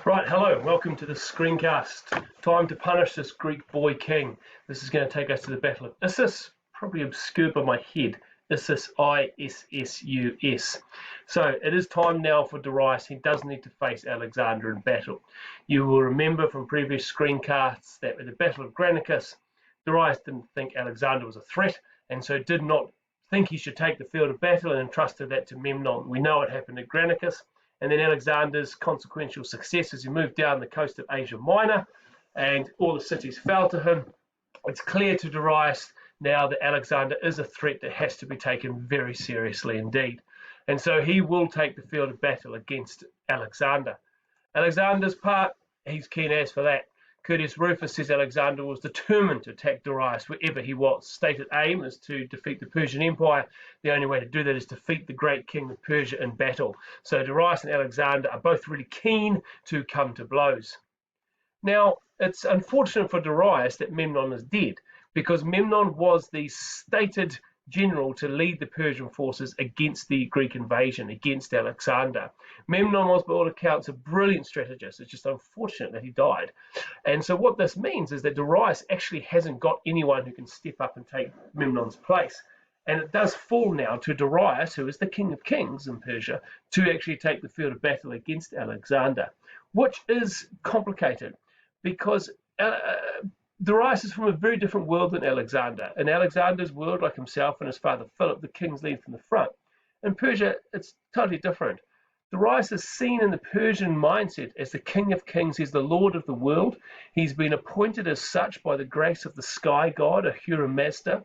Right, hello, welcome to the screencast. Time to punish this Greek boy king. This is going to take us to the Battle of Issus, probably obscured by my head. Issus, Issus. So it is time now for Darius. He does need to face Alexander in battle. You will remember from previous screencasts that at the Battle of Granicus, Darius didn't think Alexander was a threat, and so did not think he should take the field of battle and entrusted that to Memnon. We know what happened at Granicus. And then Alexander's consequential success as he moved down the coast of Asia Minor and all the cities fell to him. It's clear to Darius now that Alexander is a threat that has to be taken very seriously indeed. And so he will take the field of battle against Alexander. Alexander's part, he's keen as for that. Curtius Rufus says Alexander was determined to attack Darius wherever he was. Stated aim is to defeat the Persian Empire. The only way to do that is to defeat the great king of Persia in battle. So Darius and Alexander are both really keen to come to blows. Now, it's unfortunate for Darius that Memnon is dead, because Memnon was the stated general to lead the Persian forces against the Greek invasion, against Alexander. Memnon was, by all accounts, a brilliant strategist. It's just unfortunate that he died. And so what this means is that Darius actually hasn't got anyone who can step up and take Memnon's place. And it does fall now to Darius, who is the king of kings in Persia, to actually take the field of battle against Alexander, which is complicated because Darius is from a very different world than Alexander. In Alexander's world, like himself and his father Philip, the kings lead from the front. In Persia, it's totally different. Darius is seen in the Persian mindset as the king of kings. He's the lord of the world. He's been appointed as such by the grace of the sky god, Ahura Mazda.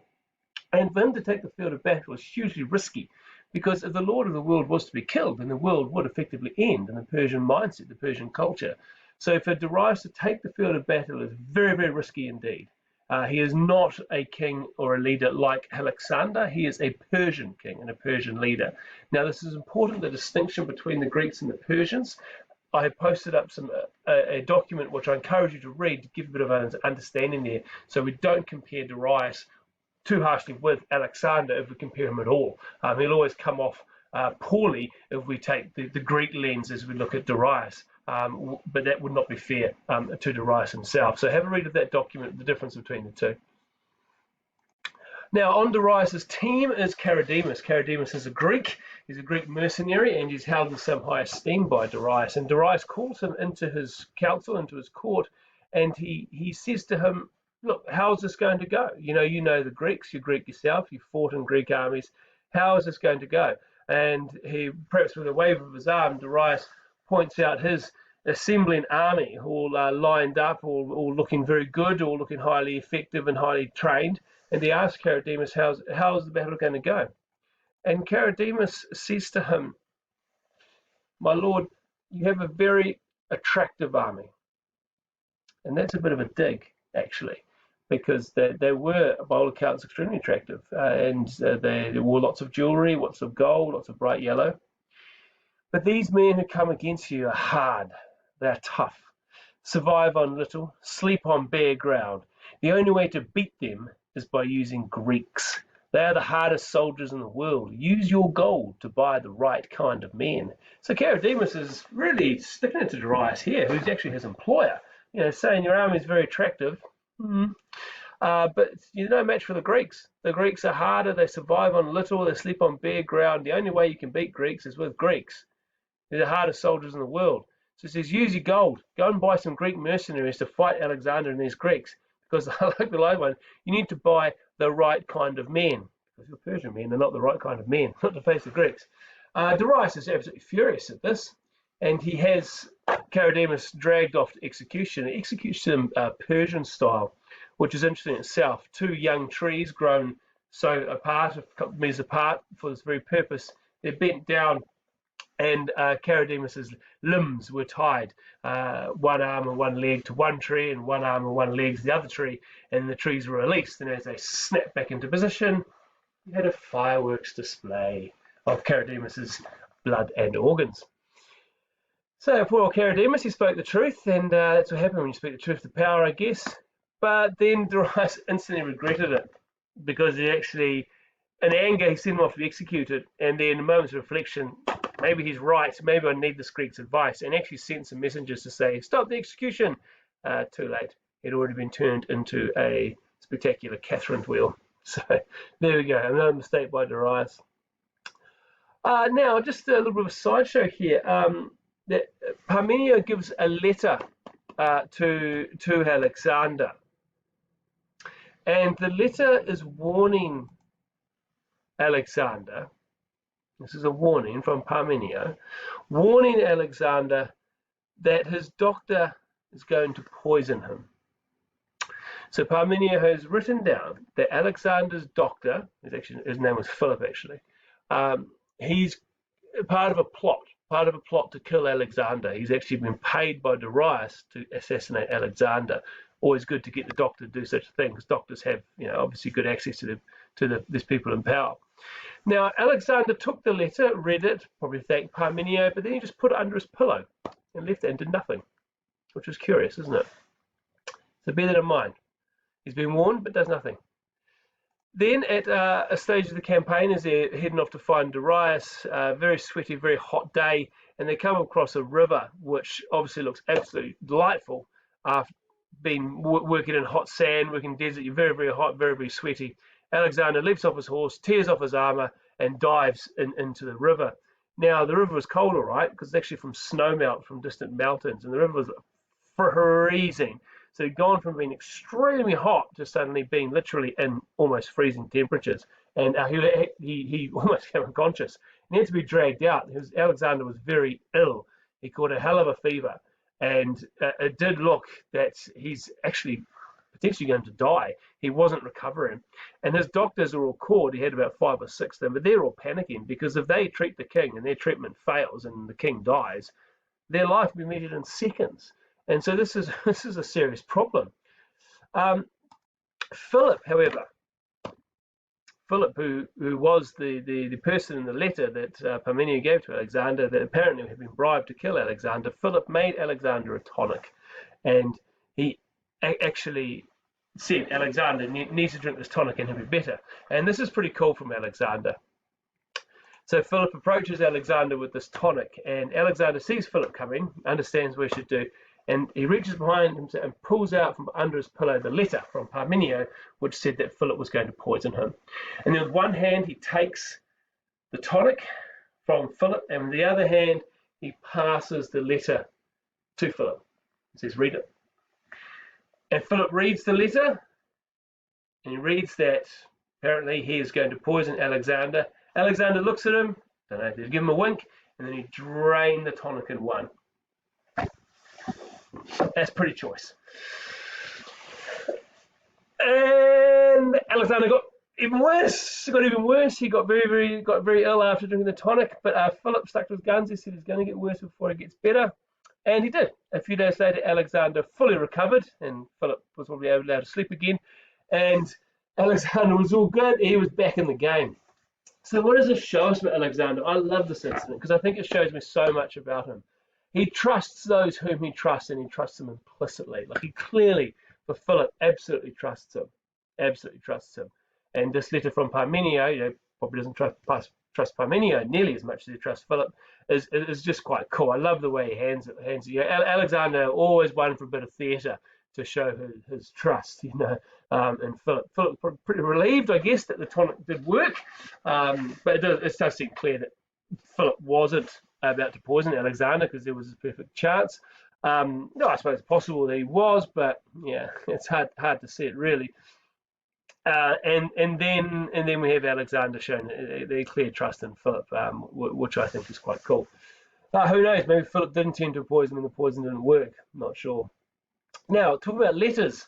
And for him to take the field of battle is hugely risky, because if the lord of the world was to be killed, then the world would effectively end in the Persian mindset, the Persian culture. So for Darius to take the field of battle is very, very risky indeed. He is not a king or a leader like Alexander. He is a Persian king and a Persian leader. Now, this is important, the distinction between the Greeks and the Persians. I have posted up a document which I encourage you to read to give a bit of an understanding there, so we don't compare Darius too harshly with Alexander if we compare him at all. He'll always come off poorly if we take the Greek lens as we look at Darius. But that would not be fair to Darius himself. So have a read of that document, the difference between the two. Now, on Darius's team is Charidemus. Charidemus is a Greek. He's a Greek mercenary, and he's held in some high esteem by Darius. And Darius calls him into his council, into his court, and he says to him, look, how's this going to go? You know the Greeks, you're Greek yourself, you fought in Greek armies. How is this going to go? And he, perhaps with a wave of his arm, Darius points out his assembling army, all lined up, all looking very good, all looking highly effective and highly trained. And he asks Charidemus, how's the battle going to go? And Charidemus says to him, my lord, you have a very attractive army. And that's a bit of a dig, actually, because they were, by all accounts, extremely attractive. And they wore lots of jewelry, lots of gold, lots of bright yellow. But these men who come against you are hard. They're tough. Survive on little, sleep on bare ground. The only way to beat them is by using Greeks. They are the hardest soldiers in the world. Use your gold to buy the right kind of men. So Charidemus is really sticking it to Darius here, who's actually his employer. Saying your army is very attractive. But you're no match for the Greeks. The Greeks are harder. They survive on little. They sleep on bare ground. The only way you can beat Greeks is with Greeks. They're the hardest soldiers in the world. So he says, use your gold. Go and buy some Greek mercenaries to fight Alexander and these Greeks. Because like the low one, you need to buy the right kind of men. Because you're Persian men, they're not the right kind of men, not to face the Greeks. Darius is absolutely furious at this. And he has Charidemus dragged off to execution. He executes him Persian style, which is interesting in itself. Two young trees grown so apart, a couple of meters apart for this very purpose. They're bent down, and Charidemus's limbs were tied, one arm and one leg to one tree, and one arm and one leg to the other tree, and the trees were released. And as they snapped back into position, you had a fireworks display of Charidemus's blood and organs. So poor Charidemus, he spoke the truth, and that's what happened when you speak the truth to power, I guess. But then Darius instantly regretted it, because he actually, in anger, he sent him off to be executed, and then in moments of reflection, maybe he's right, maybe I need this Greek's advice, and actually sent some messengers to say, stop the execution. Too late. He'd already been turned into a spectacular Catherine's wheel. So there we go, another mistake by Darius. Now, just a little bit of a sideshow here. That Parmenio gives a letter to Alexander, and the letter is warning Alexander. This is a warning from Parmenio, warning Alexander that his doctor is going to poison him. So Parmenio has written down that Alexander's doctor, his name was Philip actually, he's part of a plot to kill Alexander. He's actually been paid by Darius to assassinate Alexander. Always good to get the doctor to do such a thing, because doctors have, obviously good access to these people in power. Now, Alexander took the letter, read it, probably thanked Parmenio, but then he just put it under his pillow and left it and did nothing, which is curious, isn't it? So bear that in mind. He's been warned, but does nothing. Then at a stage of the campaign, as they're heading off to find Darius, very sweaty, very hot day, and they come across a river, which obviously looks absolutely delightful after being working in hot sand, working desert. You're very, very hot, very, very sweaty. Alexander leaps off his horse, tears off his armor, and dives into the river. Now, the river was cold, all right, because it's actually from snowmelt from distant mountains, and the river was freezing. So he'd gone from being extremely hot to suddenly being literally in almost freezing temperatures, and he almost came unconscious. And he had to be dragged out. Alexander was very ill. He caught a hell of a fever, and it did look that he's actually potentially going to die. He wasn't recovering, and his doctors are all called. He had about 5 or 6 of them, but they're all panicking, because if they treat the king and their treatment fails and the king dies, their life will be measured in seconds. And so this is a serious problem. Philip, however, who was the person in the letter that Parmenio gave to Alexander, that apparently had been bribed to kill Alexander, Philip made Alexander a tonic, and he actually said, Alexander needs to drink this tonic and he'll be better. And this is pretty cool from Alexander. So Philip approaches Alexander with this tonic, and Alexander sees Philip coming, understands what he should do, and he reaches behind him and pulls out from under his pillow the letter from Parmenio, which said that Philip was going to poison him. And then with one hand, he takes the tonic from Philip, and with the other hand, he passes the letter to Philip. He says, read it. And Philip reads the letter, and he reads that apparently he is going to poison Alexander. Alexander looks at him, don't know if he'd give him a wink, and then he drained the tonic in one. That's pretty choice. And Alexander got even worse. He got very ill after drinking the tonic. But Philip stuck to his guns. He said he's going to get worse before it gets better, and he did. A few days later, Alexander fully recovered, and Philip was probably allowed to sleep again. And Alexander was all good. He was back in the game. So what does this show us about Alexander? I love this incident because I think it shows me so much about him. He trusts those whom he trusts, and he trusts them implicitly. Like, he clearly, for Philip, absolutely trusts him. And this letter from Parmenio, probably doesn't trust Parmenio nearly as much as he trusts Philip, is just quite cool. I love the way he hands it. Alexander always wanted for a bit of theatre to show his trust, and Philip pretty relieved, I guess, that the tonic did work, but it does seem clear that Philip wasn't about to poison Alexander, because there was a perfect chance. No, I suppose it's possible that he was, but yeah, it's hard to see it really. And then we have Alexander showing their clear trust in Philip, which I think is quite cool. Who knows? Maybe Philip did intend to poison him, and the poison didn't work. I'm not sure. Now, talking about letters,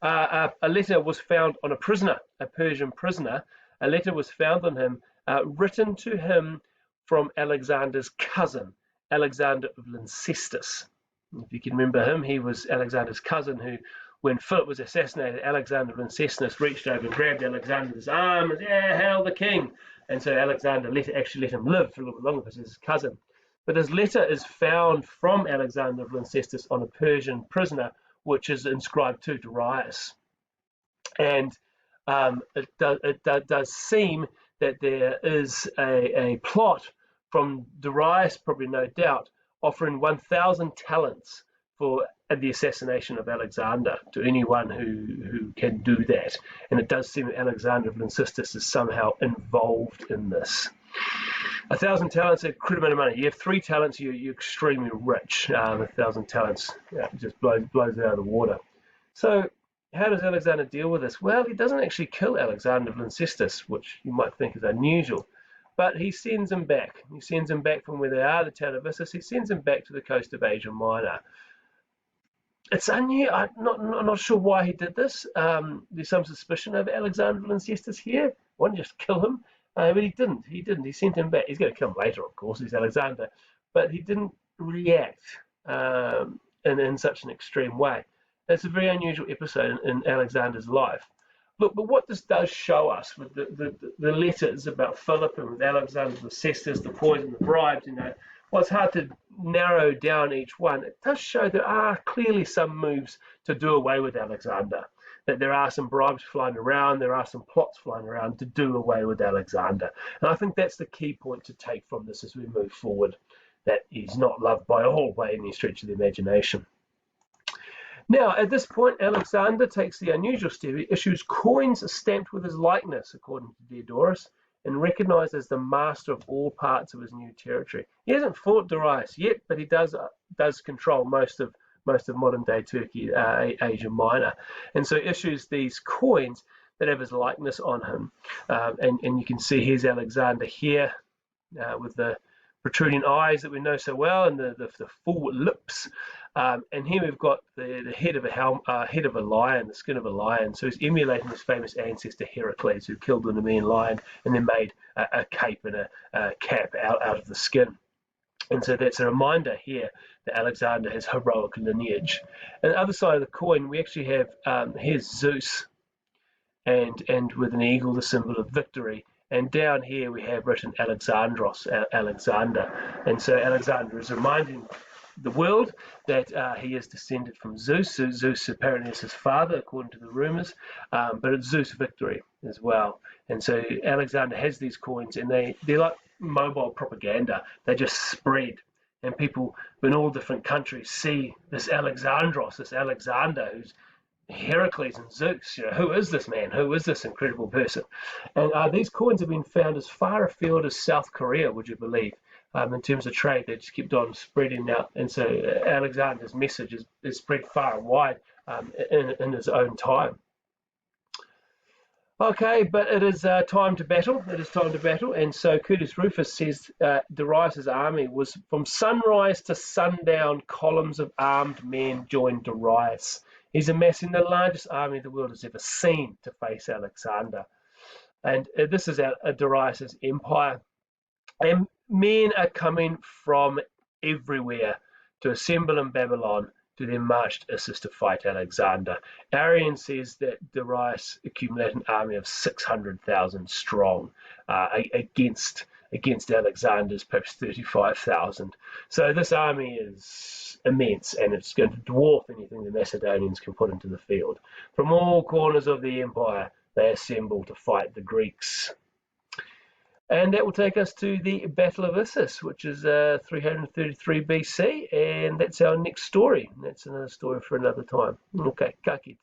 a letter was found on a Persian prisoner. A letter was found on him, written to him from Alexander's cousin, Alexander of Lyncestis. If you can remember him, he was Alexander's cousin who, when Philip was assassinated, Alexander of Lyncestis reached over and grabbed Alexander's arm and said, "Yeah, hail the king." And so Alexander actually let him live for a little bit longer because he's his cousin. But this letter is found from Alexander of Lyncestis on a Persian prisoner, which is inscribed to Darius. And it does seem that there is a plot from Darius, probably no doubt, offering 1,000 talents for the assassination of Alexander to anyone who can do that. And it does seem that Alexander of Lyncestis is somehow involved in this. 1,000 talents, a incredible amount of money. You have 3 talents, you're extremely rich. 1,000 talents, just blows it out of the water. So how does Alexander deal with this? Well, he doesn't actually kill Alexander of Lyncestis, which you might think is unusual, but he sends him back. He sends him back from where they are, the town of Issus. He sends him back to the coast of Asia Minor. It's unusual. I'm not sure why he did this. There's some suspicion of Alexander of Lyncestis here. Why didn't just kill him? But he didn't. He didn't. He sent him back. He's going to kill him later, of course. He's Alexander. But he didn't react in such an extreme way. It's a very unusual episode in Alexander's life. Look, but what this does show us with the letters about Philip and with Alexander, the cestus, the poison, the bribes, well, it's hard to narrow down each one. It does show there are clearly some moves to do away with Alexander, that there are some bribes flying around, there are some plots flying around to do away with Alexander. And I think that's the key point to take from this as we move forward, that he's not loved by all by any stretch of the imagination. Now, at this point, Alexander takes the unusual step. He issues coins stamped with his likeness, according to Diodorus, and recognized as the master of all parts of his new territory. He hasn't fought Darius yet, but he does control most of modern-day Turkey, Asia Minor, and so issues these coins that have his likeness on him. And you can see here's Alexander here with the protruding eyes that we know so well, and the full lips. And here we've got the head of a lion, the skin of a lion. So he's emulating his famous ancestor Heracles, who killed the Nemean lion and then made a cape and a cap out of the skin. And so that's a reminder here that Alexander has heroic lineage. And the other side of the coin, we actually have here's Zeus, and with an eagle, the symbol of victory. And down here we have written Alexandros, Alexander. And so Alexander is reminding the world that he is descended from Zeus. So Zeus apparently is his father, according to the rumors, but it's Zeus victory as well. And so Alexander has these coins, and they're like mobile propaganda. They just spread, and people in all different countries see this Alexandros, this Alexander, who's Heracles and Zeus. Who is this man? Who is this incredible person? And these coins have been found as far afield as South Korea, would you believe? In terms of trade, they just kept on spreading out. And so Alexander's message is spread far and wide in his own time. Okay, but it is time to battle. It is time to battle. And so Curtius Rufus says Darius's army was from sunrise to sundown, columns of armed men joined Darius. He's amassing the largest army the world has ever seen to face Alexander. And this is Darius's empire. And men are coming from everywhere to assemble in Babylon to then march to Issus to fight Alexander. Arrian says that Darius accumulated an army of 600,000 strong against Alexander's perhaps 35,000. So this army is immense, and it's going to dwarf anything the Macedonians can put into the field. From all corners of the empire, they assemble to fight the Greeks. And that will take us to the Battle of Issus, which is 333 BC, and that's our next story. That's another story for another time. Okay, ka kite.